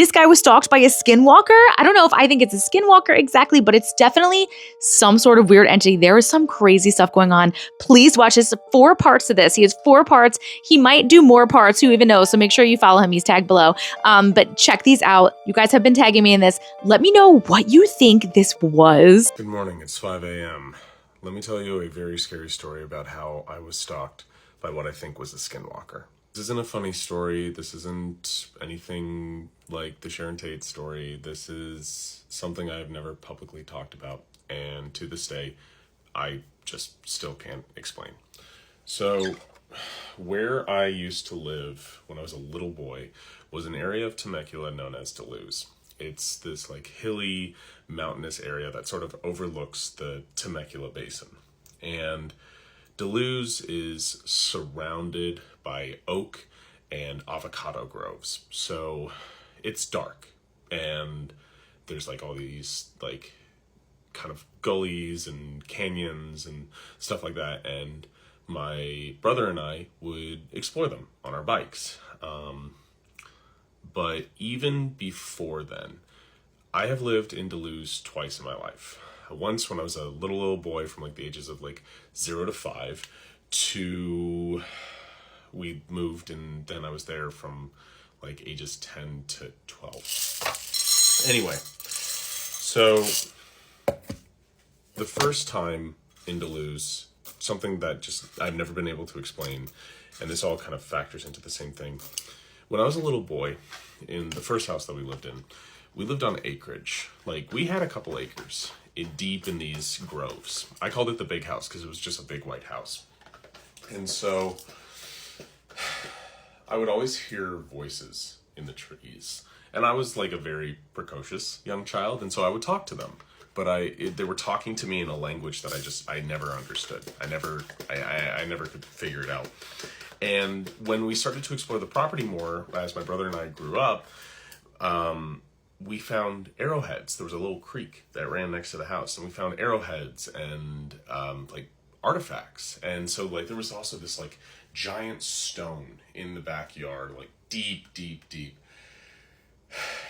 This guy was stalked by a skinwalker. I don't know if I think it's a skinwalker exactly, but it's definitely some sort of weird entity. There is some crazy stuff going on. Please watch this. 4 parts to this. He has 4 parts. He might do more parts. Who even knows? So make sure you follow him. He's tagged below. But check these out. You guys have been tagging me in this. Let me know what you think this was. Good morning. It's 5 a.m. Let me tell you a very scary story about how I was stalked by what I think was a skinwalker. This isn't a funny story. This isn't anything like the Sharon Tate story. This is something I've never publicly talked about, and to this day, I just still can't explain. So, where I used to live when I was a little boy was an area of Temecula known as Deleuze. It's this like hilly, mountainous area that sort of overlooks the Temecula Basin. And Deleuze is surrounded by oak and avocado groves. So it's dark, and there's like all these like kind of gullies and canyons and stuff like that. And my brother and I would explore them on our bikes. But even before then, I have lived in Deleuze twice in my life. Once when I was a little boy from like the ages of like 0 to 5 to we moved, and then I was there from like ages 10 to 12. Anyway, so the first time in Deleuze, something that just I've never been able to explain, and this all kind of factors into the same thing. When I was a little boy, in the first house that we lived in, we lived on acreage. Like, we had a couple acres deep in these groves. I called it the big house because it was just a big white house. And so I would always hear voices in the trees. And I was like a very precocious young child, and so I would talk to them. But they were talking to me in a language that I never understood. I never could figure it out. And when we started to explore the property more, as my brother and I grew up, we found arrowheads. There was a little creek that ran next to the house, and we found arrowheads and like artifacts. And so like there was also this like giant stone in the backyard, like deep.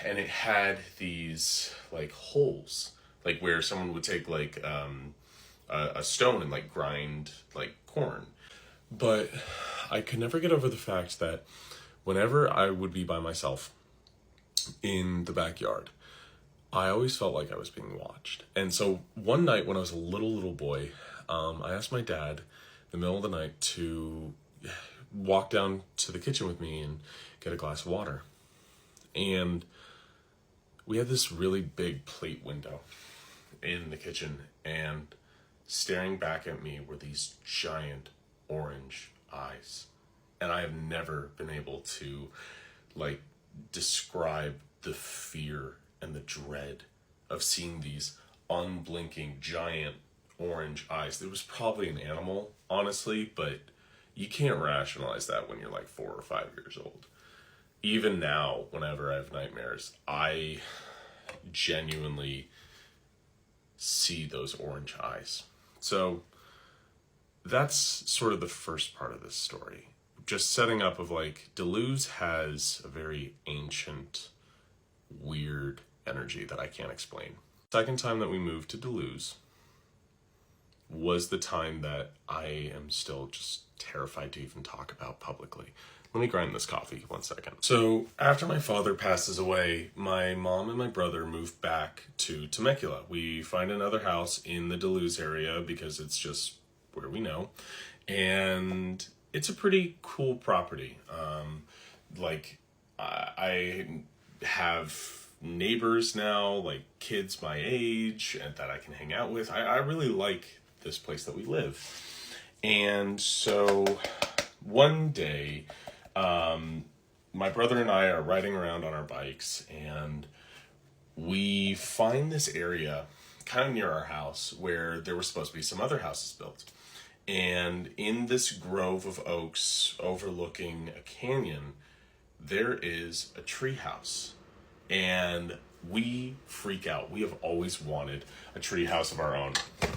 And it had these like holes, like where someone would take like a stone and like grind like corn. But I could never get over the fact that whenever I would be by myself in the backyard, I always felt like I was being watched. And so one night when I was a little boy, I asked my dad in the middle of the night to walk down to the kitchen with me and get a glass of water. And we had this really big plate window in the kitchen, and staring back at me were these giant orange eyes. And I have never been able to like describe the fear and the dread of seeing these unblinking giant orange eyes. It was probably an animal, honestly, but you can't rationalize that when you're like 4 or 5 years old. Even now, whenever I have nightmares, I genuinely see those orange eyes. So that's sort of the first part of this story. Just setting up of like, Deleuze has a very ancient, weird energy that I can't explain. Second time that we moved to Deleuze was the time that I am still just terrified to even talk about publicly. Let me grind this coffee 1 second. So after my father passes away, my mom and my brother moved back to Temecula. We find another house in the Deleuze area because it's just where we know. And it's a pretty cool property. I have neighbors now, like kids my age and that I can hang out with. I really like this place that we live. And so one day, my brother and I are riding around on our bikes, and we find this area kind of near our house where there were supposed to be some other houses built. And in this grove of oaks overlooking a canyon, there is a tree house. And we freak out. We have always wanted a tree house of our own.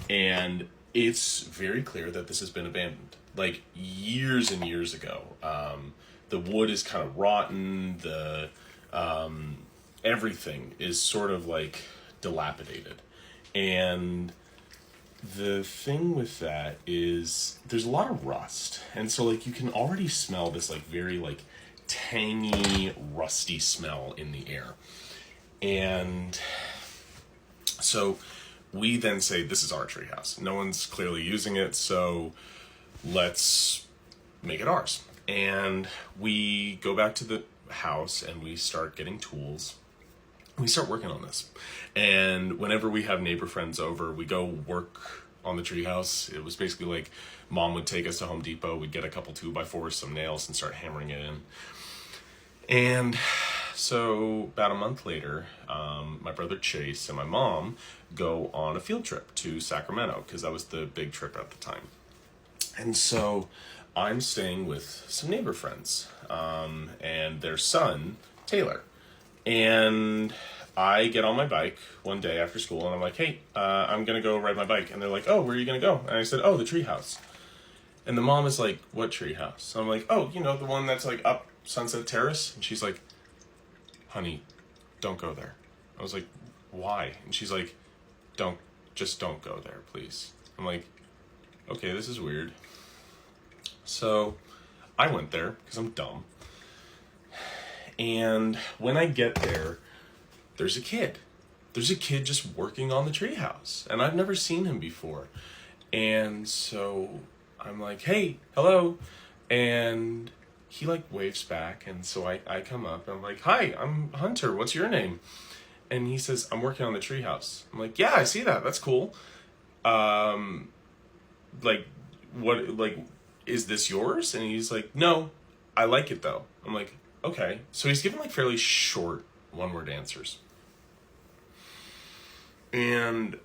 And it's very clear that this has been abandoned, like years and years ago. The wood is kind of rotten. The everything is sort of like dilapidated. And the thing with that is there's a lot of rust. And so like you can already smell this like very like tangy, rusty smell in the air. And so we then say, this is our treehouse. No one's clearly using it, so let's make it ours. And we go back to the house and we start getting tools. We start working on this. And whenever we have neighbor friends over, we go work on the treehouse. It was basically like mom would take us to Home Depot. We'd get a couple 2x4s, some nails, and start hammering it in. And so about a month later, my brother Chase and my mom go on a field trip to Sacramento because that was the big trip at the time. And so I'm staying with some neighbor friends and their son, Taylor. And I get on my bike one day after school and I'm like, hey, I'm going to go ride my bike. And they're like, oh, where are you going to go? And I said, oh, the treehouse. And the mom is like, what treehouse? So I'm like, oh, you know, the one that's like up Sunset Terrace. And she's like, honey, don't go there. I was like, why? And she's like, don't go there, please. I'm like, okay, this is weird. So I went there because I'm dumb. And when I get there, there's a kid. There's a kid just working on the treehouse. And I've never seen him before. And so I'm like, hey, hello. And he like waves back. And so I come up and I'm like, hi, I'm Hunter. What's your name? And he says, I'm working on the treehouse. I'm like, yeah, I see that. That's cool. Like, what, like, is this yours? And he's like, no, I like it though. I'm like, okay. So he's giving like fairly short one-word answers. And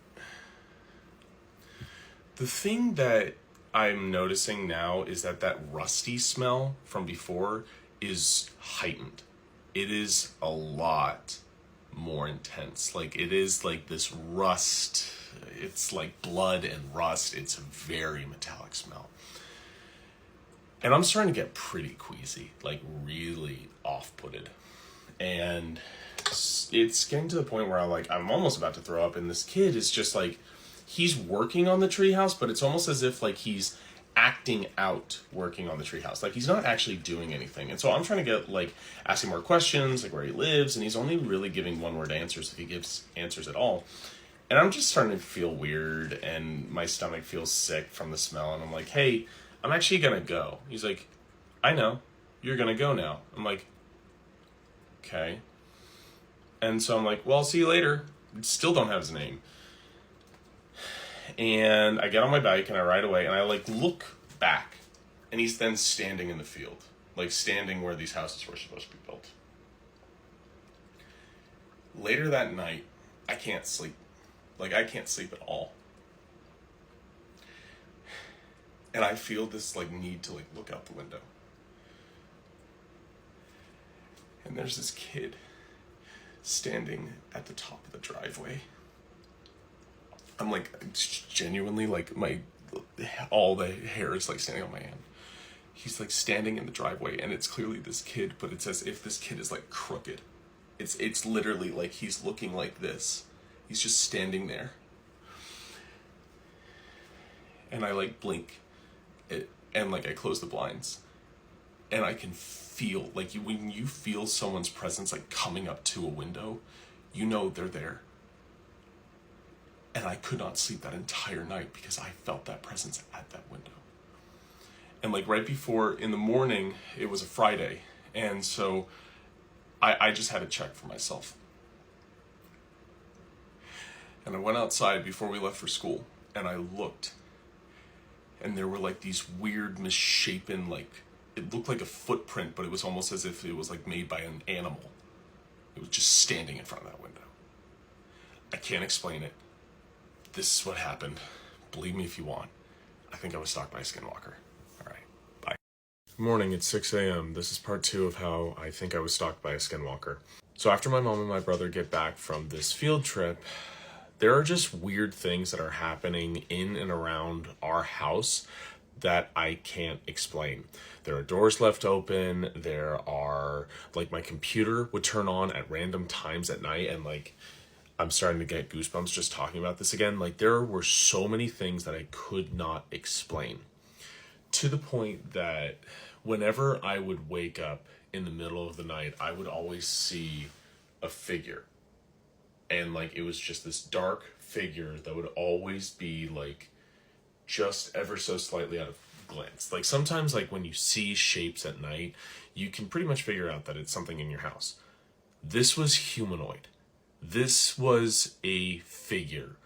the thing that I'm noticing now is that rusty smell from before is heightened. It is a lot more intense. Like it is like this rust. It's like blood and rust. It's a very metallic smell. And I'm starting to get pretty queasy, like really off-putted. And it's getting to the point where I'm almost about to throw up, and this kid is just like, he's working on the treehouse, but it's almost as if like he's acting out working on the treehouse. Like he's not actually doing anything. And so I'm trying to get like asking more questions, like where he lives, and he's only really giving one-word answers if he gives answers at all. And I'm just starting to feel weird, and my stomach feels sick from the smell, and I'm like, hey, I'm actually gonna go. He's like, I know, you're gonna go now. I'm like, okay. And so I'm like, well, I'll see you later. Still don't have his name. And I get on my bike and I ride away and I like look back and he's then standing in the field, like standing where these houses were supposed to be built. Later that night, I can't sleep. Like I can't sleep at all. And I feel this like need to like look out the window. And there's this kid standing at the top of the driveway. I'm like genuinely like all the hair is like standing on my hand. He's like standing in the driveway and it's clearly this kid, but it's as if this kid is like crooked. It's literally like he's looking like this. He's just standing there. And I like blink it and like I close the blinds. And I can feel like when you feel someone's presence like coming up to a window, you know they're there. And I could not sleep that entire night because I felt that presence at that window. And like right before in the morning, it was a Friday. And so I just had to check for myself. And I went outside before we left for school and I looked. And there were like these weird misshapen, like, it looked like a footprint, but it was almost as if it was like made by an animal. It was just standing in front of that window. I can't explain it. This is what happened. Believe me if you want. I think I was stalked by a skinwalker. All right, bye. Good morning, it's 6 a.m. This is part 2 of how I think I was stalked by a skinwalker. So after my mom and my brother get back from this field trip, there are just weird things that are happening in and around our house that I can't explain. There are doors left open. There are, like, my computer would turn on at random times at night, and like, I'm starting to get goosebumps just talking about this again. Like, there were so many things that I could not explain, to the point that whenever I would wake up in the middle of the night, I would always see a figure. And like, it was just this dark figure that would always be like just ever so slightly out of glance. Like, sometimes, like, when you see shapes at night, you can pretty much figure out that it's something in your house. This was humanoid. This was a figure.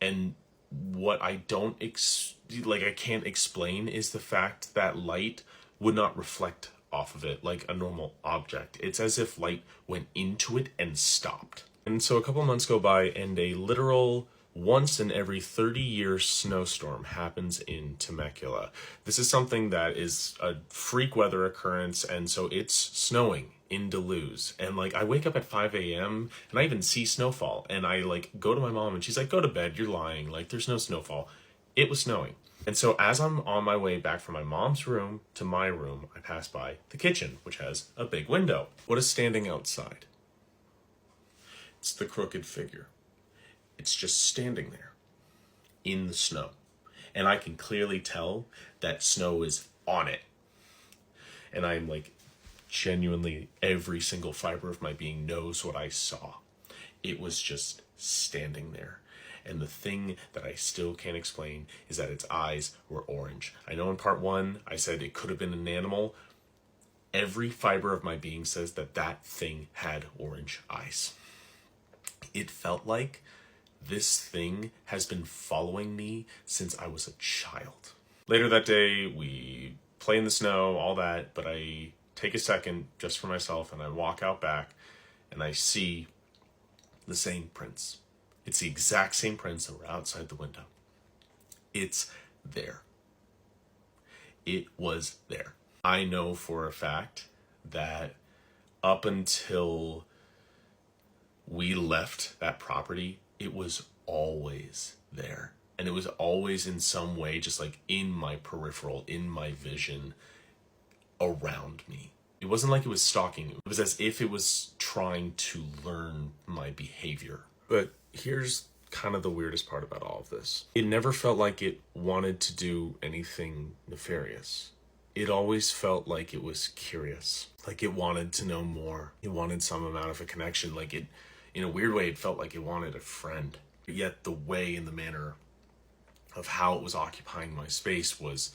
And what I don't I can't explain is the fact that light would not reflect off of it like a normal object. It's as if light went into it and stopped. And so a couple months go by, and a literal once in every 30-year snowstorm happens in Temecula. This is something that is a freak weather occurrence, and so it's snowing in Duluth. And like, I wake up at 5 a.m. and I even see snowfall, and I like go to my mom and she's like, "Go to bed, you're lying, like there's no snowfall." It was snowing. And so as I'm on my way back from my mom's room to my room, I pass by the kitchen, which has a big window. What is standing outside? It's the crooked figure. It's just standing there in the snow. And I can clearly tell that snow is on it. And I'm like, genuinely, every single fiber of my being knows what I saw. It was just standing there. And the thing that I still can't explain is that its eyes were orange. I know in part one, I said it could have been an animal. Every fiber of my being says that that thing had orange eyes. It felt like this thing has been following me since I was a child. Later that day, we play in the snow, all that, but I take a second just for myself and I walk out back and I see the same prints. It's the exact same prints that were outside the window. It's there. It was there. I know for a fact that up until we left that property, it was always there. And it was always in some way, just like in my peripheral, in my vision, around me. It wasn't like it was stalking. It was as if it was trying to learn my behavior. But here's kind of the weirdest part about all of this. It never felt like it wanted to do anything nefarious. It always felt like it was curious. Like it wanted to know more. It wanted some amount of a connection. Like it, in a weird way, it felt like it wanted a friend. Yet the way and the manner of how it was occupying my space was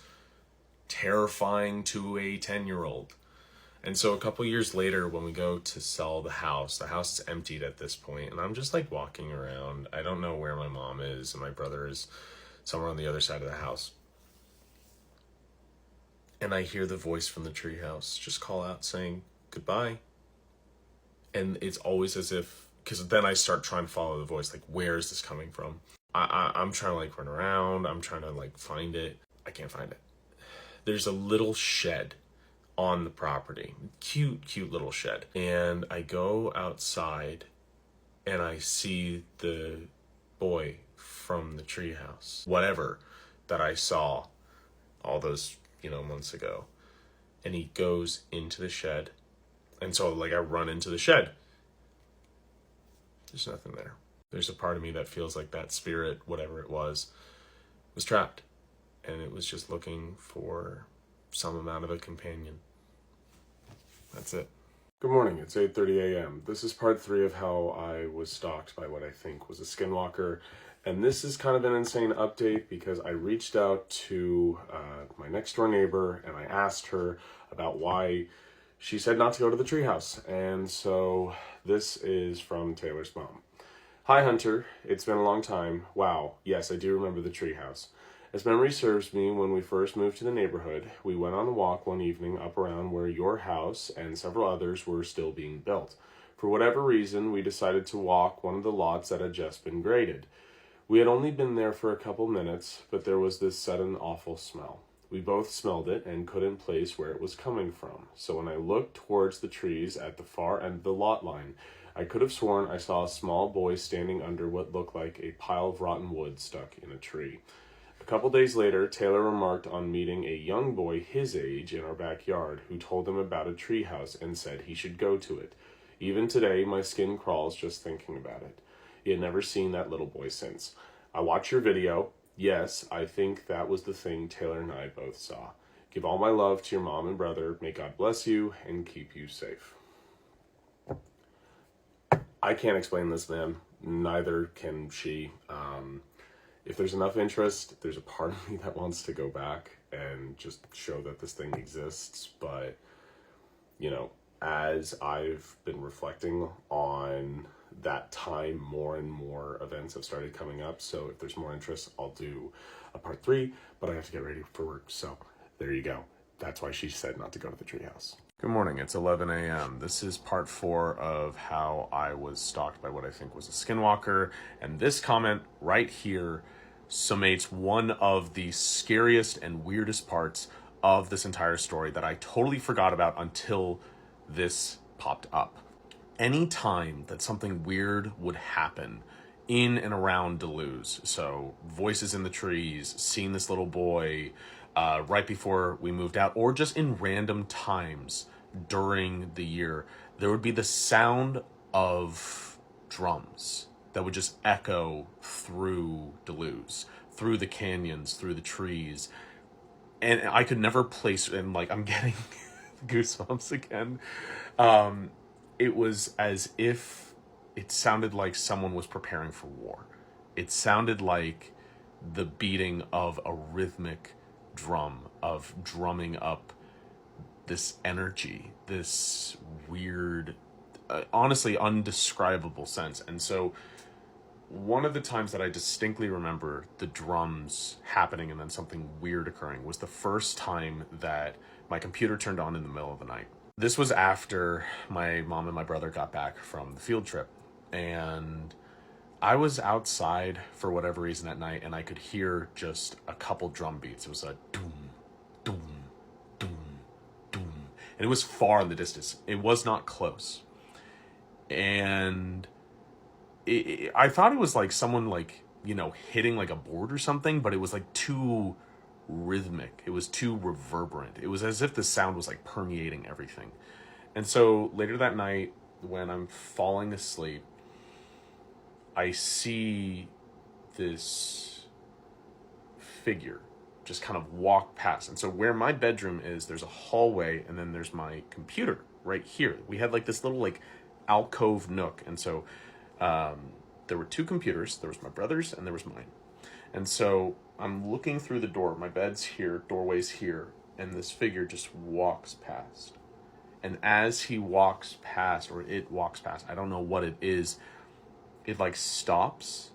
terrifying to a 10-year-old. And so a couple years later, when we go to sell the house is emptied at this point, and I'm just like walking around. I don't know where my mom is, and my brother is somewhere on the other side of the house. And I hear the voice from the treehouse just call out saying, "Goodbye." And it's always as if, because then I start trying to follow the voice, like, where is this coming from? I'm trying to like run around. I'm trying to like find it. I can't find it. There's a little shed on the property. Cute little shed. And I go outside and I see the boy from the treehouse. Whatever that I saw all those, months ago. And he goes into the shed. And so like I run into the shed. There's nothing there. There's a part of me that feels like that spirit, whatever it was trapped. And it was just looking for some amount of a companion. That's it. Good morning, it's 8:30 a.m. This is part 3 of how I was stalked by what I think was a skinwalker. And this is kind of an insane update because I reached out to my next door neighbor and I asked her about why she said not to go to the treehouse. And so this is from Taylor's mom. "Hi Hunter, it's been a long time. Wow, yes, I do remember the treehouse. As memory serves me, when we first moved to the neighborhood, we went on a walk one evening up around where your house and several others were still being built. For whatever reason, we decided to walk one of the lots that had just been graded. We had only been there for a couple minutes, but there was this sudden awful smell. We both smelled it and couldn't place where it was coming from. So when I looked towards the trees at the far end of the lot line, I could have sworn I saw a small boy standing under what looked like a pile of rotten wood stuck in a tree. A couple days later, Taylor remarked on meeting a young boy his age in our backyard who told him about a treehouse and said he should go to it. Even today, my skin crawls just thinking about it. He had never seen that little boy since. I watched your video. Yes, I think that was the thing Taylor and I both saw. Give all my love to your mom and brother. May God bless you and keep you safe. I can't explain this, man. Neither can she. If there's enough interest, there's a part of me that wants to go back and just show that this thing exists. But, you know, as I've been reflecting on that time, more and more events have started coming up. So if there's more interest, I'll do a part 3, but I have to get ready for work. So there you go. That's why she said not to go to the treehouse. Good morning, it's 11 a.m. This is part 4 of how I was stalked by what I think was a skinwalker. And this comment right here summates one of the scariest and weirdest parts of this entire story that I totally forgot about until this popped up. Any time that something weird would happen in and around Duluth, so voices in the trees, seeing this little boy right before we moved out, or just in random times during the year, there would be the sound of drums that would just echo through Duluth, through the canyons, through the trees. And I could never place, and like I'm getting goosebumps again. It was as if it sounded like someone was preparing for war. It sounded like the beating of a rhythmic drum, of drumming up this energy, this weird, honestly undescribable sense. And so one of the times that I distinctly remember the drums happening and then something weird occurring was the first time that my computer turned on in the middle of the night. This was after my mom and my brother got back from the field trip, and I was outside for whatever reason that night, and I could hear just a couple drum beats. It was a doom, doom, doom, doom, and it was far in the distance. It was not close, and I thought it was like someone, like, you know, hitting like a board or something, but it was like too rhythmic. It was too reverberant. It was as if the sound was like permeating everything. And so later that night, when I'm falling asleep, I see this figure just kind of walk past. And so where my bedroom is, there's a hallway, and then there's my computer right here. We had like this little like alcove nook. And so there were 2 computers. There was my brother's and there was mine. And so I'm looking through the door. My bed's here, doorway's here, and this figure just walks past. And as he walks past, or it walks past, I don't know what it is, it like stops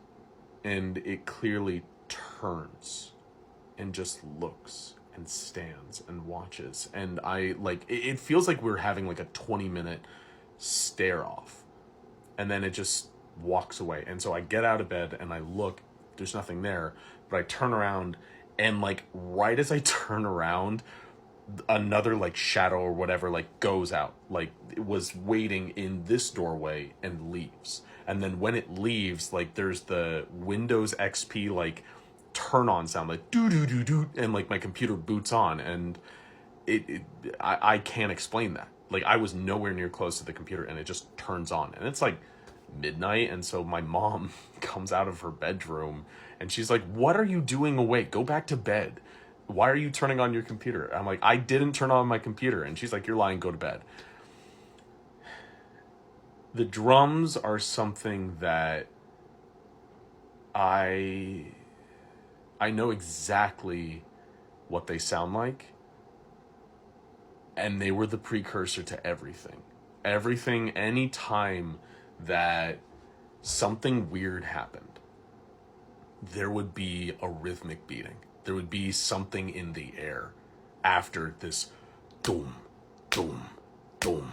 and it clearly turns and just looks and stands and watches. And I like, it feels like we're having like a 20-minute stare off. And then it just walks away. And so I get out of bed and I look, there's nothing there, but I turn around, and like right as I turn around, another like shadow or whatever like goes out, like it was waiting in this doorway and leaves. And then when it leaves, like there's the Windows XP like turn on sound, like doo doo doo doo, and like my computer boots on, and I can't explain that. Like I was nowhere near close to the computer, and it just turns on, and it's like midnight. And so my mom comes out of her bedroom and she's like, "What are you doing awake? Go back to bed. Why are you turning on your computer?" I'm like, "I didn't turn on my computer." And she's like, "You're lying, go to bed." The drums are something that I know exactly what they sound like, and they were the precursor to everything. Everything, any time that something weird happened, there would be a rhythmic beating. There would be something in the air after this doom, doom, doom,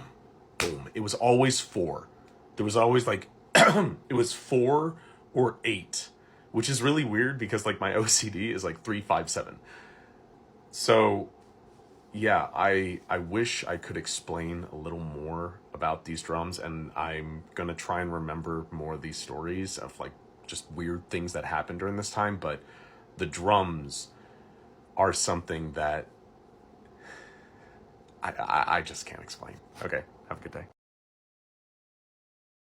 doom. It was always 4. There was always like, it was 4 or 8, which is really weird because like my OCD is like 3, 5, 7. So yeah, I wish I could explain a little more about these drums, and I'm gonna try and remember more of these stories of like just weird things that happened during this time. But the drums are something that I just can't explain. Okay, have a good day.